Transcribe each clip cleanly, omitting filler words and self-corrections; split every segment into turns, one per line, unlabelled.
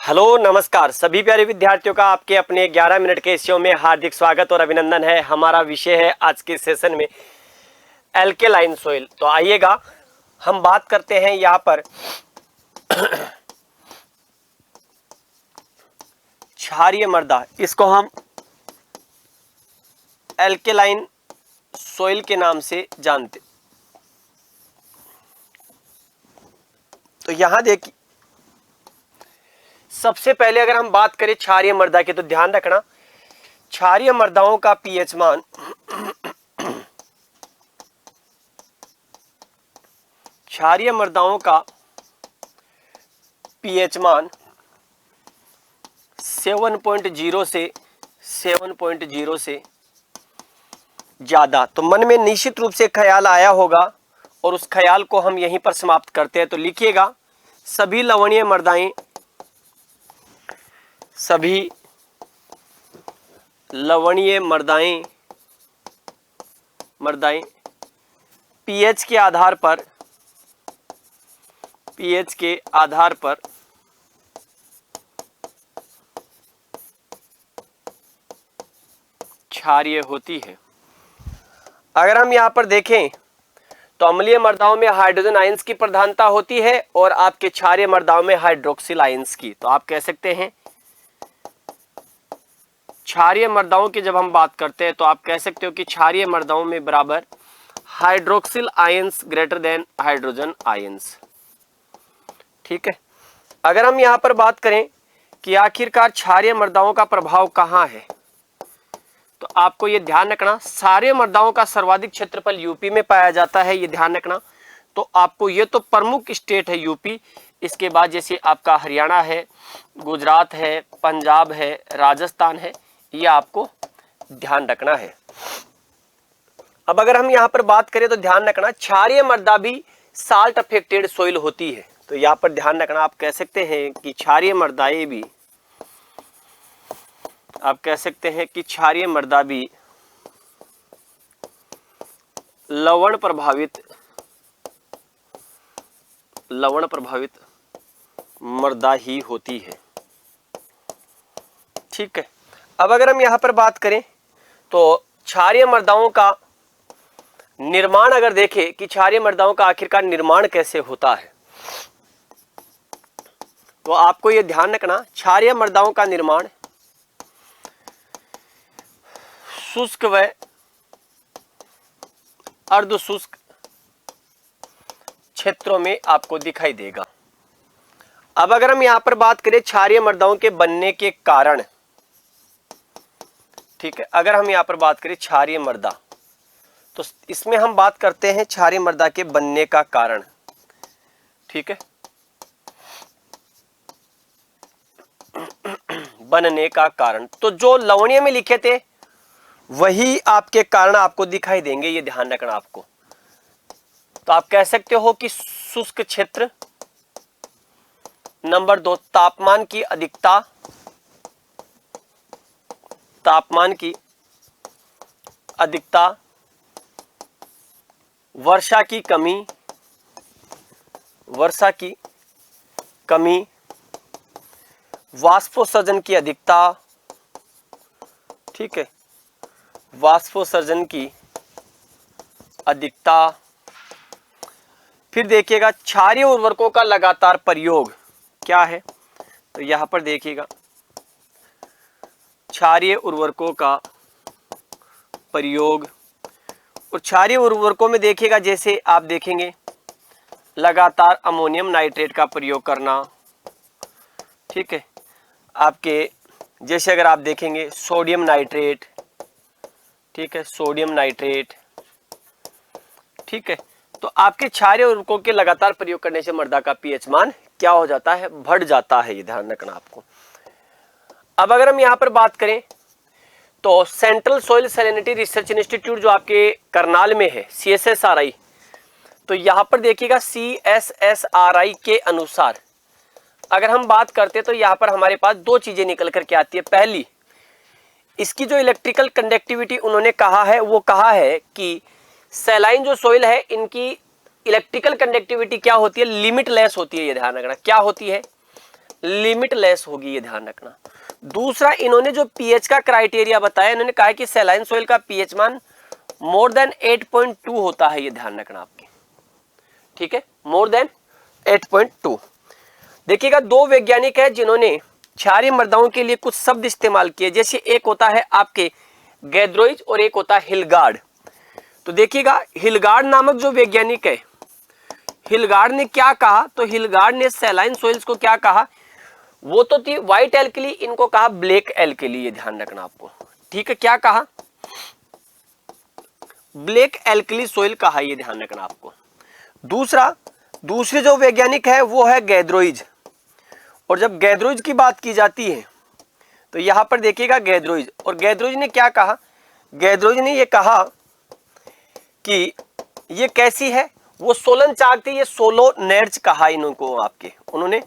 Hello नमस्कार सभी प्यारे विद्यार्थियों का आपके अपने 11 मिनट के शो में हार्दिक स्वागत और अभिनंदन है। हमारा विषय है आज के सेशन में एल्केलाइन सोइल। तो आइएगा हम बात करते हैं यहाँ पर क्षारीय मृदा, इसको हम एल्केलाइन सोइल के नाम से जानते। तो यहाँ देखिए, सबसे पहले अगर हम बात करें क्षारीय मृदा की तो ध्यान रखना क्षारीय मृदाओं का पीएच मान क्षारीय मृदाओं का पीएच मान 7.0 से 7.0 से ज्यादा। तो मन में निश्चित रूप से ख्याल आया होगा और उस ख्याल को हम यहीं पर समाप्त करते हैं। तो लिखिएगा सभी लवणीय मृदाएं पीएच के आधार पर क्षारीय होती है। अगर हम यहाँ पर देखें तो अम्लीय मृदाओं में हाइड्रोजन आयंस की प्रधानता होती है और आपके क्षारीय मृदाओं में हाइड्रोक्सिल आयंस की। तो आप कह सकते हैं क्षारीय मृदाओं की जब हम बात करते हैं तो आप कह सकते हो कि क्षारीय मृदाओं में बराबर hydroxyl ions greater than hydrogen ions. ठीक है। अगर हम यहाँ पर बात करें कि आखिरकार क्षारीय मृदाओं का प्रभाव कहाँ है, तो आपको ये ध्यान रखना क्षारीय मृदाओं का सर्वाधिक क्षेत्रफल यूपी में पाया जाता है, ये ध्यान रखना। तो आपको ये तो प्रमुख स्टेट है यूपी, इसके बाद जैसे आपका हरियाणा है, गुजरात है, पंजाब है, राजस्थान है, ये आपको ध्यान रखना है। अब अगर हम यहाँ पर बात करें तो ध्यान रखना क्षारीय मृदा भी साल्ट अफेक्टेड सोइल होती है। तो यहाँ पर ध्यान रखना आप कह सकते हैं कि क्षारीय मृदाएं भी लवण प्रभावित मृदा ही होती है। ठीक है। अब अगर हम यहाँ पर बात करें तो क्षारीय मृदाओं का निर्माण अगर देखें कि क्षारीय मृदाओं का आखिरकार निर्माण कैसे होता है, तो आपको यह ध्यान रखना क्षारीय मृदाओं का निर्माण शुष्क व अर्ध शुष्क क्षेत्रों में आपको दिखाई देगा। अब अगर हम यहां पर बात करें क्षारीय मृदाओं के बनने के कारण, ठीक है, अगर हम यहां पर बात करें क्षारीय मृदा तो इसमें हम बात करते हैं क्षारीय मृदा के बनने का कारण। ठीक है, बनने का कारण तो जो लवणीय में लिखे थे वही आपके कारण आपको दिखाई देंगे, ये ध्यान रखना आपको। तो आप कह सकते हो कि शुष्क क्षेत्र, नंबर 2 तापमान की अधिकता, वर्षा की कमी, वाष्पोत्सर्जन की अधिकता, ठीक है, वाष्पोत्सर्जन की अधिकता। फिर देखिएगा क्षारीय उर्वरकों का लगातार प्रयोग क्या है, तो यहां पर देखिएगा क्षारीय उर्वरकों का प्रयोग, और क्षारीय उर्वरकों में देखिएगा जैसे आप देखेंगे लगातार अमोनियम नाइट्रेट का प्रयोग करना। ठीक है, आपके जैसे अगर आप देखेंगे सोडियम नाइट्रेट, ठीक है, सोडियम नाइट्रेट। ठीक है, तो आपके क्षारीय उर्वरकों के लगातार प्रयोग करने से मृदा का पीएच मान क्या हो जाता है, बढ़ जाता है, ये ध्यान रखना आपको। अब अगर हम यहाँ पर बात करें तो central soil salinity research institute जो आपके करनाल में है, CSSRI, तो यहाँ पर देखिएगा CSSRI के अनुसार अगर हम बात करते तो यहाँ पर हमारे पास दो चीजें निकल करके आती है। पहली, इसकी जो इलेक्ट्रिकल कंडक्टिविटी उन्होंने कहा है वो कहा है कि सैलाइन जो सोइल है इनकी इलेक्ट्रिकल कंडक्टिविटी क्या होती है, लिमिटलेस होती है, ये ध्यान रखना। क्या होती है, लिमिटलेस होगी, ये ध्यान रखना। दूसरा, इन्होंने जो पीएच का क्राइटेरिया बताया, इन्होंने कहा कि सैलाइन सोइल का पीएच मान मोर देन 8.2 होता है, ये ध्यान रखना आपके, ठीक है, मोर देन 8.2। देखिएगा, दो वैज्ञानिक है जिन्होंने क्षारीय मृदाओं के लिए कुछ शब्द इस्तेमाल किए, जैसे एक होता है आपके गैद्रोइज और एक होता है हिलगार्ड। तो देखिएगा, हिलगार्ड नामक जो वैज्ञानिक है, हिलगार्ड ने क्या कहा, तो हिलगार्ड ने सैलाइन सोइल्स को क्या कहा, वो तो थी व्हाइट एल्कली, इनको कहा ब्लैक एल्कली, ये ध्यान रखना आपको, ठीक है, क्या कहा, ब्लैक एल्कली सोइल कहा, ये ध्यान रखना आपको। दूसरे जो वैज्ञानिक है वो है गैद्रोइज, और जब गैद्रोइज की बात की जाती है तो यहां पर देखिएगा गैद्रोइज, और गैद्रोइज ने क्या कहा, गैद्रोइज ने ये कहा कि ये कैसी है, वो सोलन चाक थी, ये सोलोनेट्स कहा इनको आपके, उन्होंने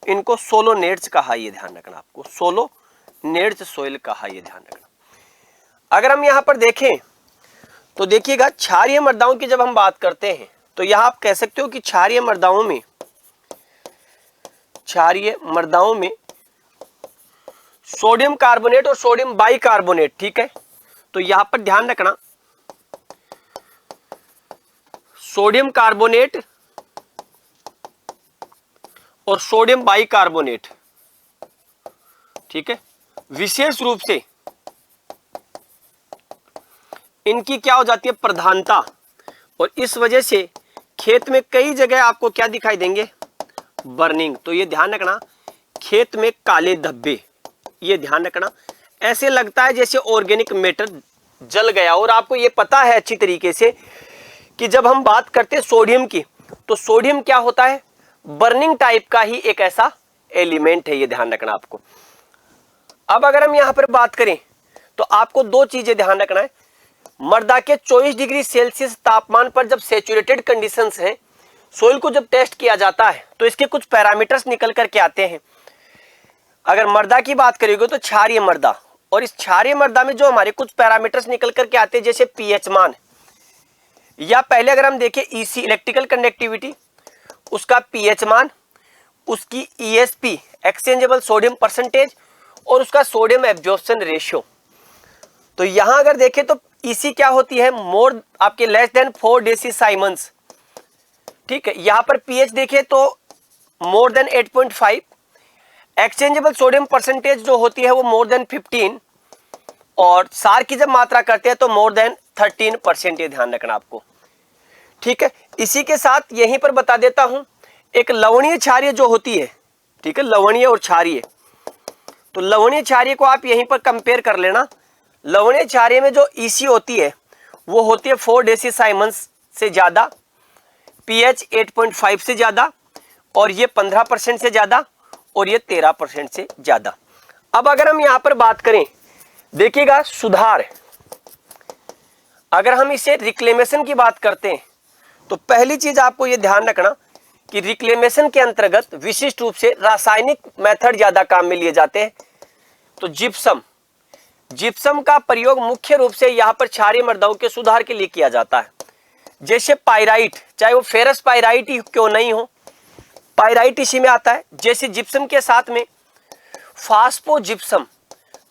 इनको सोलोनेट्स कहा, ये ध्यान रखना आपको, सोलोनेट्स सोइल कहा, ये ध्यान रखना। अगर हम यहां पर देखें तो देखिएगा, क्षारीय मृदाओं की जब हम बात करते हैं तो यहां आप कह सकते हो कि क्षारीय मृदाओं में सोडियम कार्बोनेट और सोडियम बाइकार्बोनेट, ठीक है, तो यहां पर ध्यान रखना, सोडियम कार्बोनेट और सोडियम बाइकार्बोनेट, ठीक है, विशेष रूप से इनकी क्या हो जाती है, प्रधानता, और इस वजह से खेत में कई जगह आपको क्या दिखाई देंगे, बर्निंग। तो ये ध्यान रखना, खेत में काले धब्बे, ये ध्यान रखना, ऐसे लगता है जैसे ऑर्गेनिक मैटर जल गया। और आपको ये पता है अच्छी तरीके से कि जब हम बात करते हैं सोडियम की, तो सोडियम क्या होता है, बर्निंग टाइप का ही एक ऐसा एलिमेंट है, ये ध्यान रखना आपको। अब अगर हम यहां पर बात करें तो आपको दो चीजें ध्यान रखना है, मृदा के 24 डिग्री सेल्सियस तापमान पर जब सैचुरेटेड कंडीशंस हैं, सोइल को जब टेस्ट किया जाता है तो इसके कुछ पैरामीटर्स निकल करके आते हैं। अगर मृदा की बात करेंगे तो क्षारीय मृदा, और इस क्षारीय मृदा में जो हमारे कुछ पैरामीटर्स निकल करके आते हैं, जैसे पीएच मान, या पहले अगर हम देखें ईसी इलेक्ट्रिकल कंडक्टिविटी, उसका पीएच मान, उसकी ईएसपी एक्सचेंजेबल सोडियम परसेंटेज, और उसका सोडियम एब्जॉर्प्शन रेशियो। तो यहां अगर देखें तो ईसी क्या होती है, मोर आपके लेस देन 4 डेसीसाइमन्स, ठीक है। यहां पर पीएच देखें तो more than 8.5, exchangeable sodium percentage जो होती है वो मोर देन 15, और सार की जब मात्रा करते हैं तो मोर देन 13%, ये ध्यान रखना आपको, ठीक है। इसी के साथ यहीं पर बता देता हूं, एक लवणीय क्षारीय जो होती है, ठीक है, लवणीय और क्षारीय, तो लवणीय क्षारीय को आप यहीं पर कंपेयर कर लेना। लवणीय क्षारीय में जो ईसी होती है वो होती है 4 डेसीसाइमन्स से ज्यादा, पीएच 8.5 से ज्यादा, और ये 15% से ज्यादा, और ये 13% से ज्यादा। अब अगर हम यहां पर बात करें, देखिएगा सुधार, अगर हम इसे रिक्लेमेशन की बात करते हैं तो पहली चीज आपको ये ध्यान रखना कि रिक्लेमेशन के अंतर्गत विशिष्ट रूप से रासायनिक मेथड ज्यादा काम में लिए जाते हैं। तो जिप्सम का प्रयोग मुख्य रूप से यहाँ पर क्षारीय मृदाओं के सुधार के लिए किया जाता है। जैसे पाइराइट, चाहे वो फेरस पाइराइट ही क्यों नहीं हो, पाइराइट इसी में आता है। जैसे जिप्सम के साथ में फास्फोजिप्सम,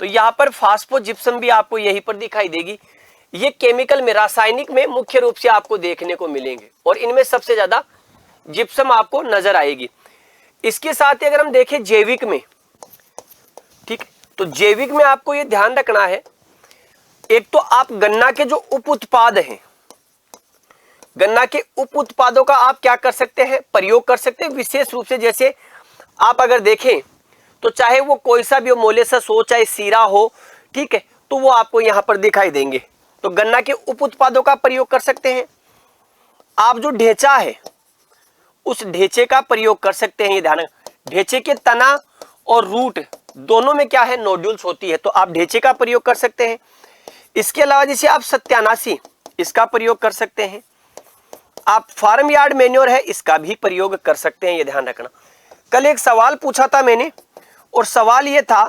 तो यहाँ पर फास्फोजिप्सम भी आपको यहीं पर दिखाई देगी। ये केमिकल में, रासायनिक में मुख्य रूप से आपको देखने को मिलेंगे, और इनमें सबसे ज्यादा जिप्सम आपको नजर आएगी। इसके साथ ही अगर हम देखें जैविक में, ठीक, तो जैविक में आपको ये ध्यान रखना है, एक तो आप गन्ना के जो उप उत्पाद हैं, गन्ना के उप उत्पादों का आप क्या कर सकते हैं, प्रयोग कर सकते हैं। विशेष रूप से जैसे आप अगर देखें तो चाहे वो कोई सा भी हो, मोलेसस हो, चाहे सीरा हो, ठीक है, तो वो आपको यहां पर दिखाई देंगे। तो गन्ना के उप उत्पादों का प्रयोग कर सकते हैं। आप जो ढेंचा है उस ढेंचे का प्रयोग कर सकते हैं, ये ध्यान। ढेंचे के तना और रूट दोनों में क्या है, नोड्यूल्स होती है, तो आप ढेंचे का प्रयोग कर सकते हैं। इसके अलावा जैसे आप सत्यानाशी, इसका प्रयोग कर सकते हैं। आप फार्म यार्ड मैन्योर है, इसका भी प्रयोग कर सकते हैं, ये ध्यान रखना। कल एक सवाल पूछा था मैंने, और सवाल ये था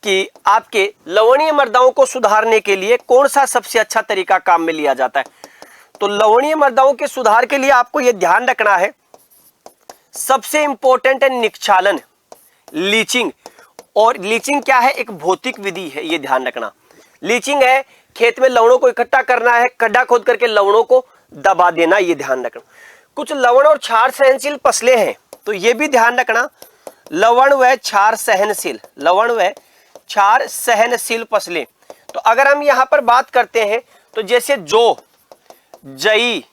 कि आपके लवणीय मृदाओं को सुधारने के लिए कौन सा सबसे अच्छा तरीका काम में लिया जाता है। तो लवणीय मृदाओं के सुधार के लिए आपको यह ध्यान रखना है, सबसे इंपॉर्टेंट है निक्षालन। लीचिंग। और लीचिंग क्या है? एक भौतिक विधि है, ये ध्यान रखना। लीचिंग है खेत में लवणों को इकट्ठा करना है, खड्डा खोद करके लवणों को दबा देना, ये ध्यान रखना। कुछ लवण और क्षार सहनशील फसलें हैं, तो ये भी ध्यान रखना, लवण व क्षार सहनशील, लवण व क्षार सहनशील फसलें। तो अगर हम यहां पर बात करते हैं तो जैसे जौ, जई,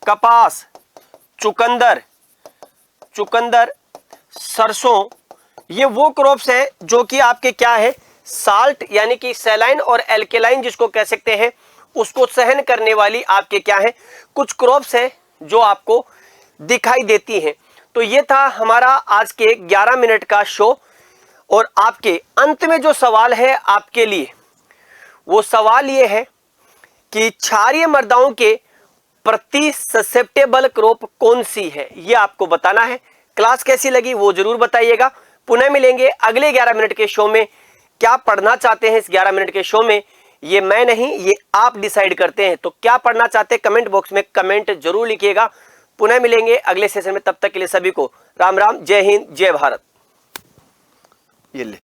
कपास, चुकंदर, सरसों, ये वो क्रॉप्स हैं जो कि आपके क्या है, साल्ट यानी कि सैलाइन और एल्केलाइन जिसको कह सकते हैं, उसको सहन करने वाली आपके क्या है, कुछ क्रॉप्स हैं जो आपको दिखाई देती हैं। तो ये था हमारा आज के 11 मिनट का शो। और आपके अंत में जो सवाल है आपके लिए, वो सवाल ये है कि क्षारीय मृदाओं के प्रति ससेप्टेबल क्रॉप कौन सी है, ये आपको बताना है। क्लास कैसी लगी वो जरूर बताइएगा। पुनः मिलेंगे अगले 11 मिनट के शो में। क्या पढ़ना चाहते हैं इस 11 मिनट के शो में, ये मैं नहीं, ये आप डिसाइड करते हैं। तो क्या पढ़ना चाहते हैं कमेंट बॉक्स में कमेंट जरूर लिखिएगा। पुनः मिलेंगे अगले सेशन में, तब तक के लिए सभी को राम राम, जय हिंद, जय भारत। ये ले।